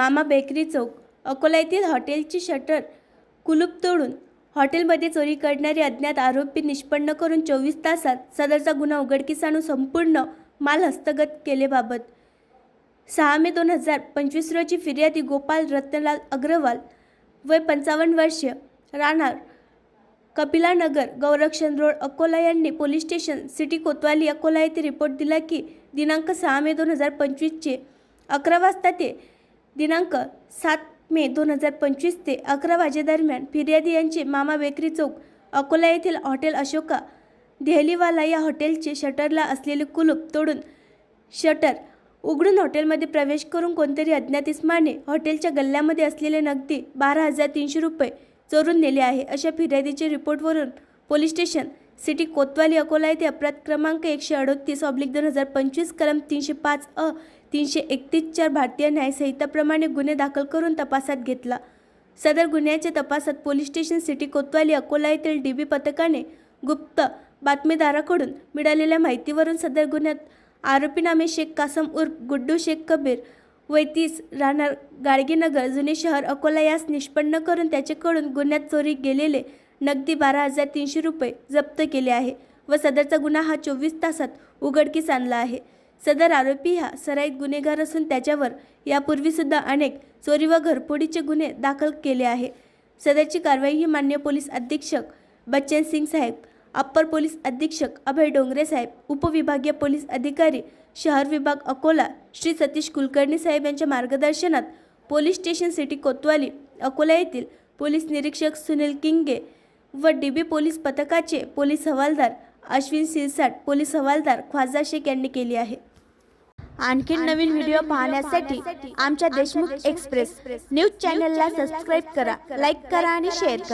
मामा बेकरी चौक अकोला येथील हॉटेलची शटर कुलूप तोडून हॉटेलमध्ये चोरी करणारे अज्ञात आरोपी निष्पन्न करून 24 तासात सदरचा गुन्हा उघडकीस आणून संपूर्ण माल हस्तगत केलेबाबत 6 मे 2025 रोजी फिर्यादी गोपाल रत्नलाल अग्रवाल वय 55 वर्षे राहणार कपिलानगर गौरक्षण रोड अकोला यांनी पोलीस स्टेशन सिटी कोतवाली अकोला येथे रिपोर्ट दिला की दिनांक 6 मे 2025 चे 11 वाजता ते दिनांक 7 मे 2025 ते 11 वाजेदरम्यान फिर्यादी यांचे मामा बेकरी चौक अकोला येथील हॉटेल अशोका देहलीवाला या हॉटेलचे शटरला असलेले कुलूप तोडून शटर उघडून हॉटेलमध्ये प्रवेश करून कोणतरी अज्ञात इसमाने हॉटेलच्या गल्ल्यामध्ये असलेले नगदी 12,300 रुपये चोरून नेले आहे अशा फिर्यादीच्या रिपोर्टवरून पोलीस स्टेशन सिटी कोतवाली अकोला येथे अपराध क्रमांक 138/2025 कलम 305 अ 331/4 भारतीय न्यायसंहिताप्रमाणे गुन्हे दाखल करून तपासात घेतला। सदर गुन्ह्याच्या तपासात पोलीस स्टेशन सिटी कोतवाली अकोला येथील डीबी पथकाने गुप्त बातमीदाराकडून मिळालेल्या माहितीवरून सदर गुन्ह्यात आरोपी नामे शेख कासम उर्फ गुड्डू शेख कबीर वय 30 राहणार गाडगेनगर जुने शहर अकोला यास निष्पन्न करून त्याच्याकडून गुन्ह्यात चोरी गेलेले नगदी 12,300 रुपये जप्त केले आहे व सदरचा गुन्हा हा 24 तासात उघडकीस आणला आहे। सदर आरोपी हा सराईत गुन्हेगार असून त्याच्यावर यापूर्वी सुद्धा अनेक चोरी व घरफोडीचे गुन्हे दाखल केले आहे। सदरची कारवाई ही माननीय पोलीस अधीक्षक बच्चन सिंग साहेब, अप्पर पोलीस अधीक्षक अभय डोंगरे साहेब, उपविभागीय पोलीस अधिकारी शहर विभाग अकोला श्री सतीश कुलकर्णी साहेब यांच्या मार्गदर्शनात पोलीस स्टेशन सिटी कोतवाली अकोला येथील पोलीस निरीक्षक सुनील किंगे व डीबी पोलीस पथकाचे पोलीस हवालदार अश्विन सिरसाट, पोलीस हवालदार ख्वाजा शेख यांनी केली आहे। आणखी नवीन व्हिडिओ पाहण्यासाठी आमच्या देशमुख एक्सप्रेस न्यूज चॅनलला सबस्क्राईब करा, लाईक करा आणि शेअर करा।